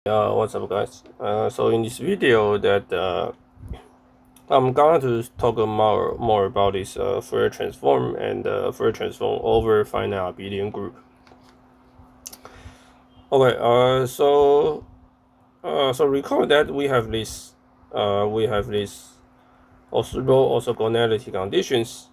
What's up, guys? So in this video, I'm going to talk more about this Fourier transform and Fourier transform over finite abelian group. Okay. So recall that we have this orthogonality conditions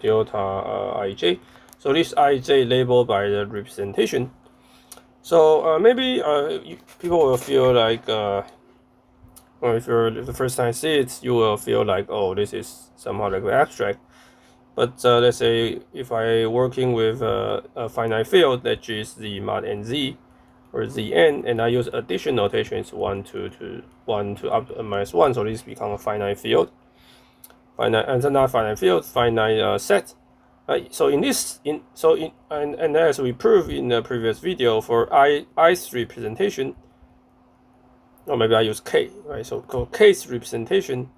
delta ij. So this ij labeled by the representation. So maybe people will feel like or if you're the first time see it, you will feel like, oh, this is somehow like abstract. But let's say if I working with a finite field that is z mod n z or zn, and I use addition notation, it's 1 to up to n minus 1, so this become a finite field. Finite and not finite field, finite set. So in this, and as we proved in the previous video for ith representation, or maybe I use k, right? So k's representation,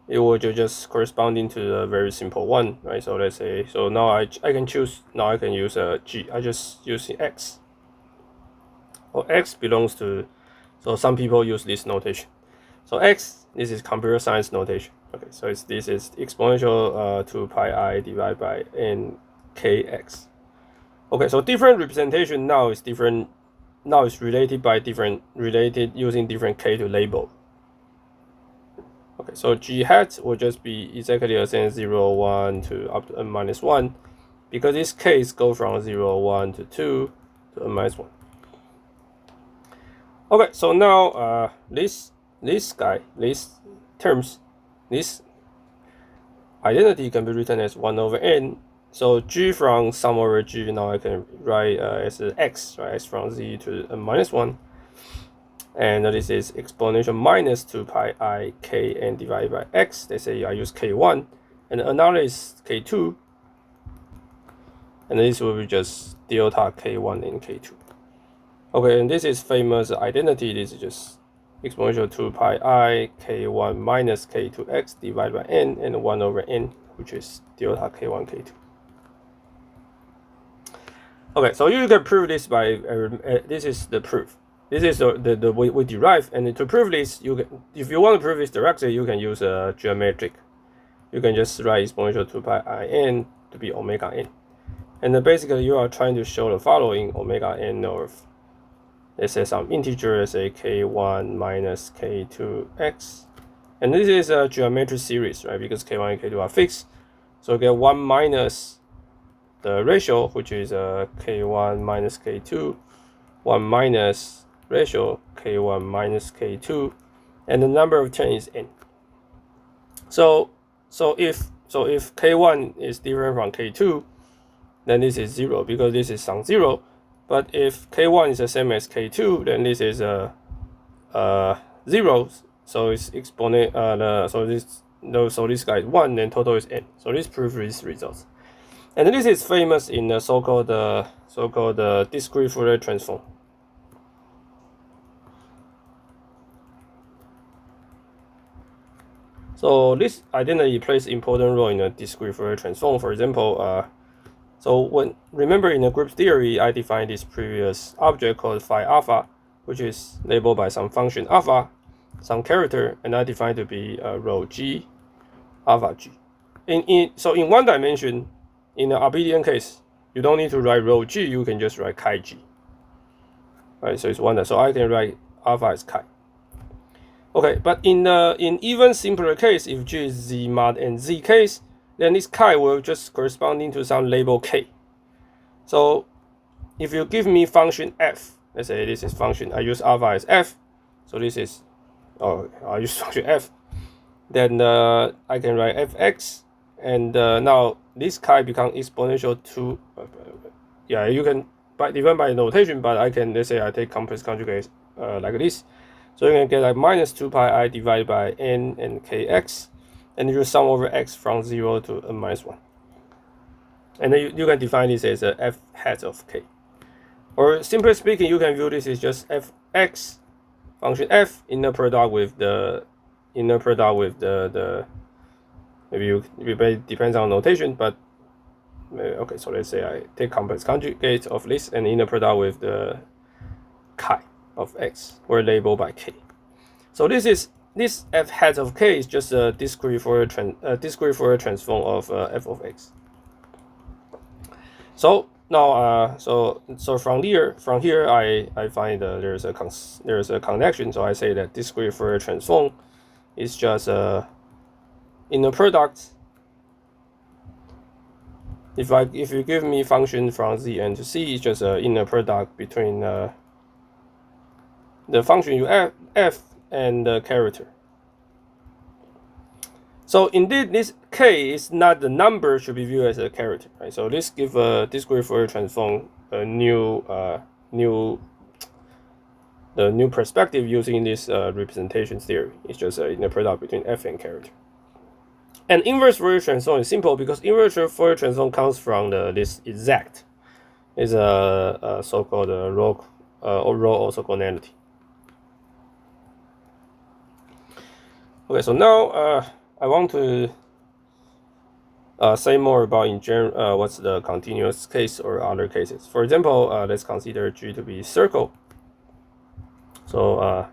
it will just corresponding to a very simple one, right? So let's say, so now I can choose, now I can use g. I just use x. Or x belongs to, so some people use this notation. So x, this is computer science notation. Okay, so this is exponential 2 pi I divided by n kx. Okay, so different representation now is different. Now it's related using different k to label. Okay, so g hat will just be exactly the same 0, 1 to up to n minus 1, because this case go from 0, 1 to 2 to n minus 1. Okay, so now this identity can be written as 1 over n. So g from sum over g, now I can write as x, right? X from z to n minus 1. And this is exponential minus 2 pi I k n divided by x. They say I use k1, and another is k2. And this will be just delta k1 and k2. Okay, and this is famous identity. This is just exponential 2 pi I k1 minus k2x divided by n, and 1 over n, which is delta k1, k2. Okay, so you can prove this by, this is the proof. This is the way we derive, and to prove this, if you want to prove this directly, you can use a geometric. You can just write exponential 2 pi I n to be omega n. And then basically you are trying to show the following: omega n of, let's say, some integer, let's say k1 minus k2x. And this is a geometric series, right? Because k1 and k2 are fixed. So you get 1 minus the ratio, which is k1 minus k2, 1 minus ratio k1 minus k2, and the number of terms is n. So if k1 is different from k2, then this is 0, because this is some 0. But if k1 is the same as k2, then this is 0. So it's exponent. So this guy is 1, then total is n. So this proves these results. And this is famous in the so-called discrete Fourier transform. So this identity plays important role in a discrete Fourier transform. For example, so remember in the group theory, I defined this previous object called phi alpha, which is labeled by some function alpha, some character, and I defined to be rho g, alpha g. So in one dimension, in the abelian case, you don't need to write rho g, you can just write chi g. Right, so it's one. So I can write alpha as chi. Okay, but in even simpler case, if g is z mod n z case, then this chi will just corresponding to some label k. So if you give me function f, let's say this is function, I use alpha as f, so this is, I use function f, then I can write fx, and now this chi become exponential 2. Yeah, you can define by notation, but I can, let's say I take complex conjugate like this. So you can get like minus 2 pi I divided by n and kx, and you sum over x from 0 to n minus 1. And then you can define this as a f hat of k. Or simply speaking, you can view this as just fx, function f, inner product with the maybe it depends on notation, but okay, so let's say I take complex conjugate of this and inner product with the chi of x, or labeled by k. So this f hat of k is just a discrete Fourier transform of f of x. So now, so from here I find there's a connection. So I say that discrete Fourier transform is just a inner product. If you give me function from Zn to C, it's just an inner product between the function you f and the character. So indeed, this k is not the number, should be viewed as a character, right? So this gives a discrete Fourier transform a new perspective using this representation theory. It's just an inner product between f and character. And inverse Fourier transform is simple because inverse Fourier transform comes from this exact. Is a so-called row orthogonality. Okay, so now I want to say more about in general what's the continuous case or other cases. For example, let's consider G to be circle. So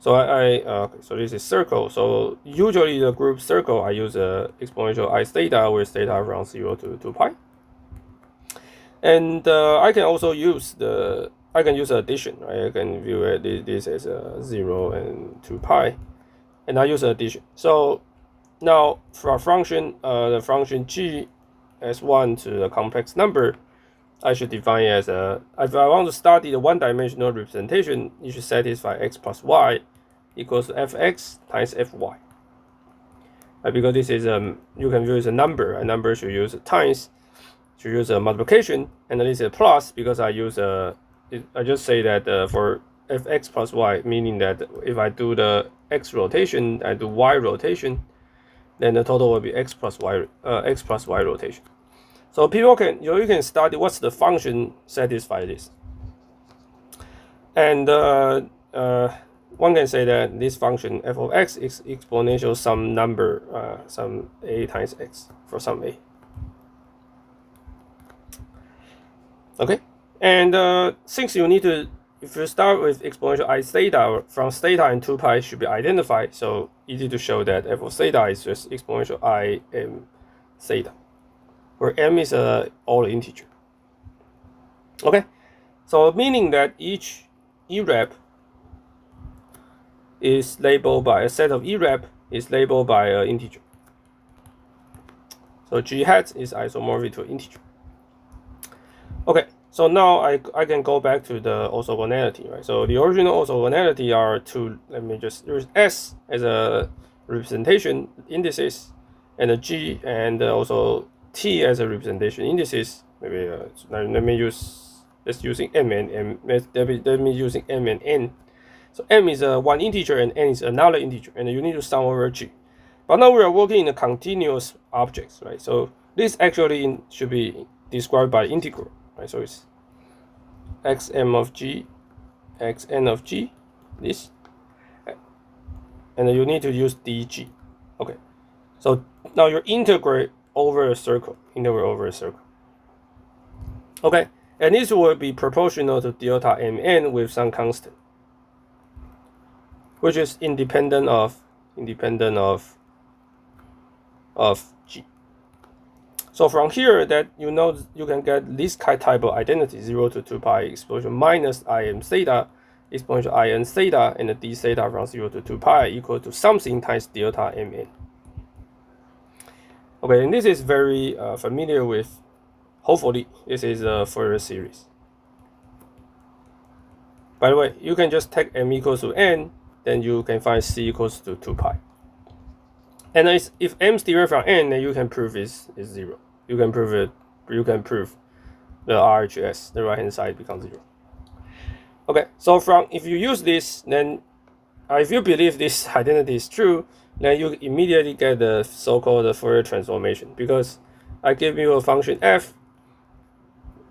so this is circle. So usually the group circle I use exponential I theta with theta from 0 to 2 pi. And I can also use addition, right? I can view this as 0 and 2 pi. And I use addition. So now for a function, the function g as 1 to the complex number, I should define as if I want to study the one-dimensional representation, it should satisfy x plus y equals to fx times fy. Because this is you can view as a number. A number should use times, should use a multiplication, and then this is a plus because I use I just say that for fx plus y, meaning that if I do the x rotation, I do y rotation, then the total will be x plus y rotation. So you can study what's the function satisfy this, and one can say that this function f of x is exponential some number, some a times x for some a. Okay, and since you need to, if you start with exponential I theta, from theta and 2 pi should be identified, so easy to show that f of theta is just exponential I m theta, where m is a all integer. Okay, so meaning that each E-rep is labeled by a set of E-rep is labeled by an integer. So G hat is isomorphic to an integer. Okay, so now I can go back to the orthogonality, right? So the original orthogonality are two. Let me just use S as a representation indices, and a G and also T as a representation indices. Maybe let me use using M and M. Let me using M and N. So M is one integer and N is another integer, and you need to sum over G. But now we are working in a continuous objects, right? So this actually should be described by integral, right? So it's xm of g, xn of g, this, and you need to use dg. Okay, so now you integrate over a circle, Okay, and this will be proportional to delta mn with some constant, which is independent of g. So from here, that you can get this type of identity: 0 to 2 pi exponential minus im theta exponential in theta, and the d theta from 0 to 2 pi equal to something times delta mn. Okay, and this is very familiar with. Hopefully, this is a Fourier series. By the way, you can just take m equals to n, then you can find c equals to 2 pi. And if m is derived from n, then you can prove is 0. You can prove it. You can prove the RHS, the right hand side becomes 0. Okay, so if you use this, then if you believe this identity is true, then you immediately get the so-called Fourier transformation, because I give you a function f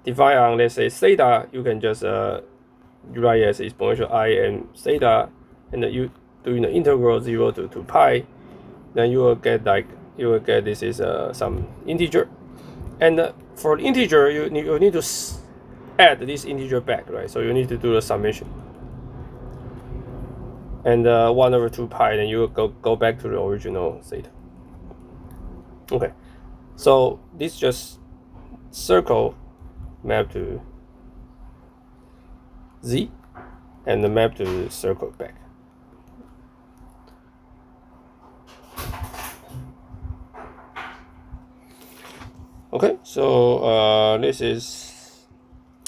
defined on, let's say, theta. You can just write as exponential I and theta, and then you doing the integral 0 to 2 pi, then you will get this is some integer, And for the integer, you need to add this integer back, right? So you need to do the summation. And 1 over 2 pi, then you go back to the original theta. Okay, so this just circle map to z, and the map to circle back. Okay, so this is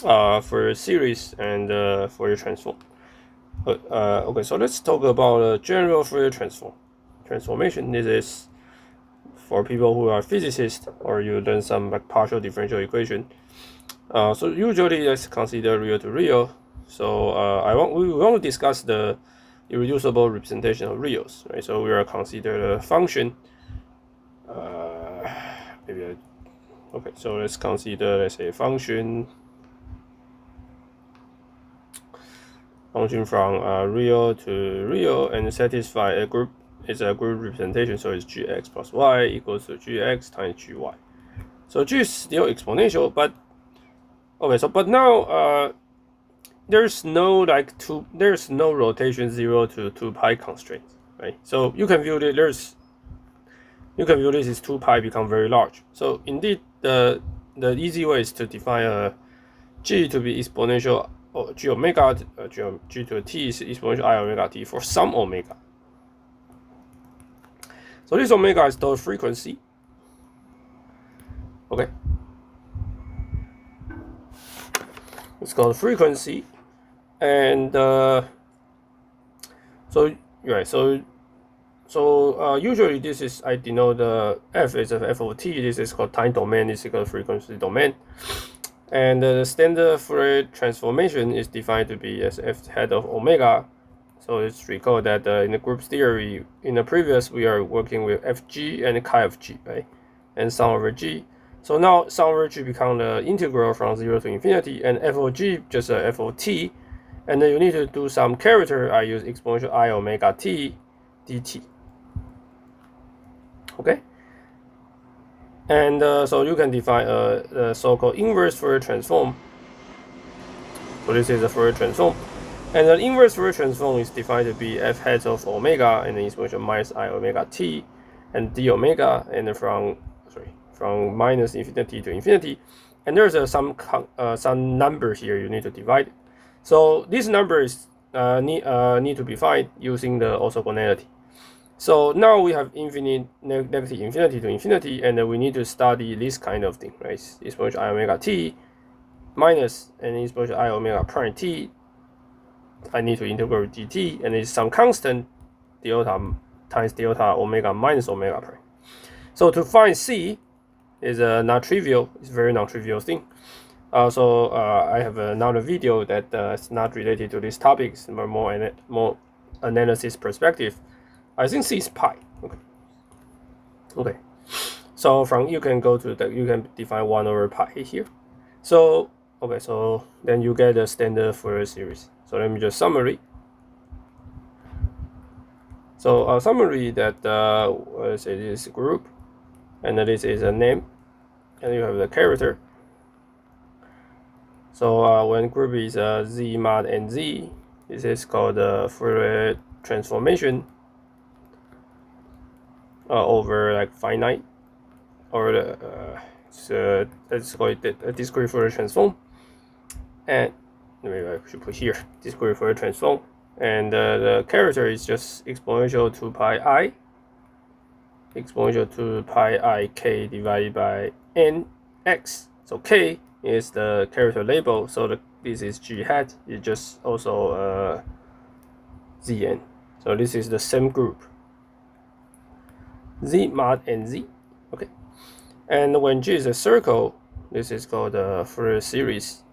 for series and Fourier transform. Okay, so let's talk about general Fourier transformation. This is for people who are physicists or you learn some like partial differential equation. So usually let's consider real to real. So we want to discuss the irreducible representation of reals, right? So we are consider the function. Okay, so let's consider, let's say, function from real to real and satisfy a group. It's a group representation, so it's gx plus y equals to gx times gy. So g is still exponential, but okay. So but now there's no rotation 0 to 2 pi constraints, right? So you can view this as 2 pi become very large. So indeed, the easy way is to define a g to be exponential, or g omega, g to a t is exponential I omega t for some omega. So this omega is the frequency. Okay, it's called frequency, and usually this is, I denote the f is a f of t. This is called time domain. This is called frequency domain. And the standard Fourier transformation is defined to be as f hat of omega. So let's recall that in the group theory, in the previous, we are working with fg and chi of g, right? And sum over g. So now sum over g become the integral from 0 to infinity, and f of g just a f of t. And then you need to do some character. I use exponential I omega t dt. Okay. And so you can define a so-called inverse Fourier transform. So this is a Fourier transform. And the inverse Fourier transform is defined to be f hat of omega and the exponential minus I omega t and d omega, and from minus infinity to infinity. And there's some number here you need to divide. So this number is need to be found using the orthogonality. So now we have infinite negative infinity to infinity, and we need to study this kind of thing, right? Exponential I omega t minus and exponential I omega prime t. I need to integrate dt, and it's some constant delta times delta omega minus omega prime. So to find c is not trivial. It's a very non-trivial thing. So I have another video that is not related to this topic, but more analysis perspective. I think c is pi. Okay. So from you can go to you can define 1 over pi here. So okay, so then you get a standard Fourier series. So let me just summary. So summary that let's say this group, and this is a name, and you have the character. So when group is z mod and z, this is called Fourier transformation over like finite, or let's call it a discrete Fourier transform. And maybe I should put here discrete Fourier transform, and the character is just exponential 2 pi I, exponential 2 pi I k divided by n x. So k is the character label, so this is g hat. It's just also zn. So this is the same group, z mod and z. Okay, and when g is a circle, this is called the Fourier series.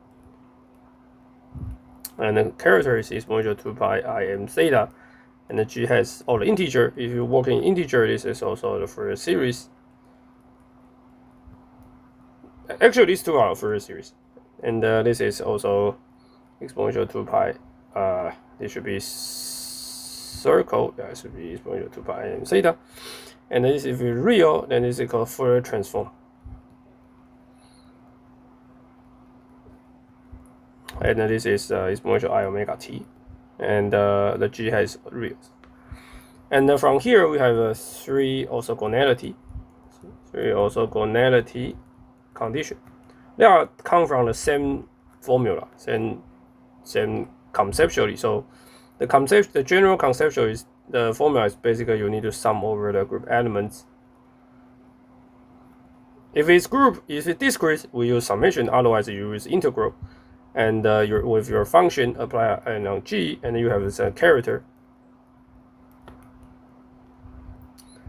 And the character is exponential 2 pi I m theta, and the g has all the integer. If you work in integer, this is also the Fourier series. Actually, these two are Fourier series, and this is also exponential 2 pi. This should be circle. Yeah, it should be exponential 2 pi m theta. And this, if it's real, then this is called Fourier transform. and this is exponential I omega t, and the G has reals. And from here we have three orthogonality condition. They are come from the same formula, same conceptually. So the general conceptual is the formula is basically you need to sum over the group elements. If it's discrete, we use summation. Otherwise, you use integral, and with your function apply on G, and you have this character.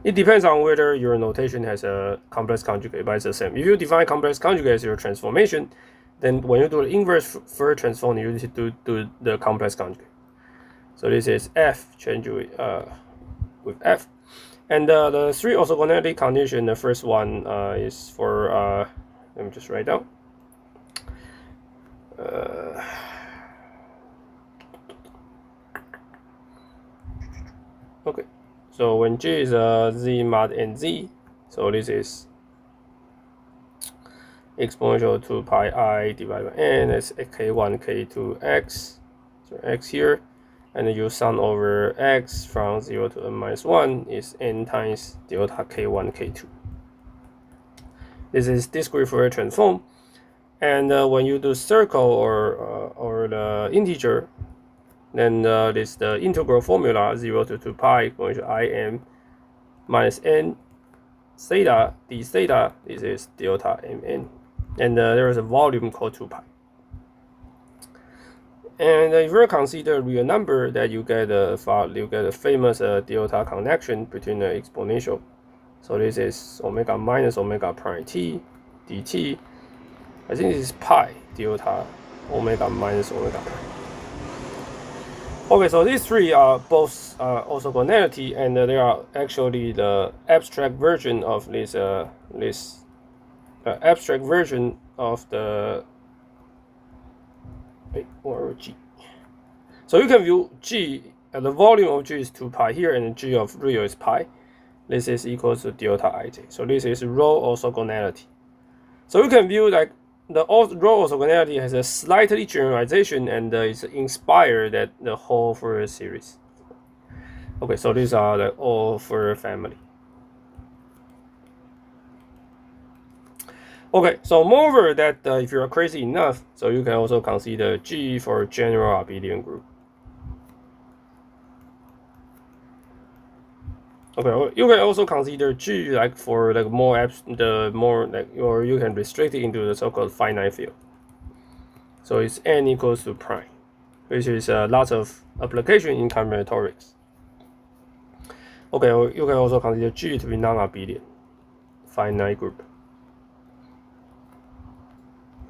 It depends on whether your notation has a complex conjugate, but it's the same. If you define complex conjugate as your transformation, then when you do the inverse Fourier transform, you need to do the complex conjugate. So this is F change with F. And the three orthogonality condition, the first one is for, let me just write down. Okay, so when G is Z mod NZ, so this is exponential to pi I divided by N, that's K1, K2, X, so X here. And you sum over x from 0 to n minus 1 is n times delta k1, k2. This is discrete Fourier transform. And when you do circle or the integer, then this the integral formula 0 to 2 pi going to im minus n theta d theta. This is delta mn. And there is a volume called 2 pi. And if you consider real number, that you get a famous delta connection between the exponential. So this is omega minus omega prime t dt. I think this is pi delta omega minus omega prime. Okay, so these three are both orthogonality, and they are actually the abstract version of this abstract version of the or G. So you can view G, the volume of G is 2 pi here, and G of real is pi. This is equal to delta ij. So this is row orthogonality. So you can view like the row orthogonality has a slightly generalization, and is inspired that the whole Fourier series. Okay, so these are the all Fourier family. Okay, so moreover that if you are crazy enough, so you can also consider G for general abelian group. Okay, you can also consider G like for like or you can restrict it into the so-called finite field. So it's n equals to prime, which is lots of application in combinatorics. Okay, you can also consider G to be non-abelian finite group.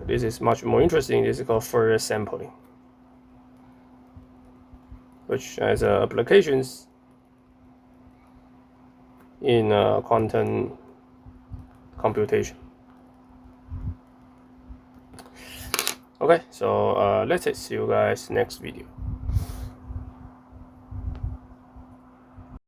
This is much more interesting. This is called Fourier sampling, which has applications in quantum computation. Okay, so let's see you guys next video.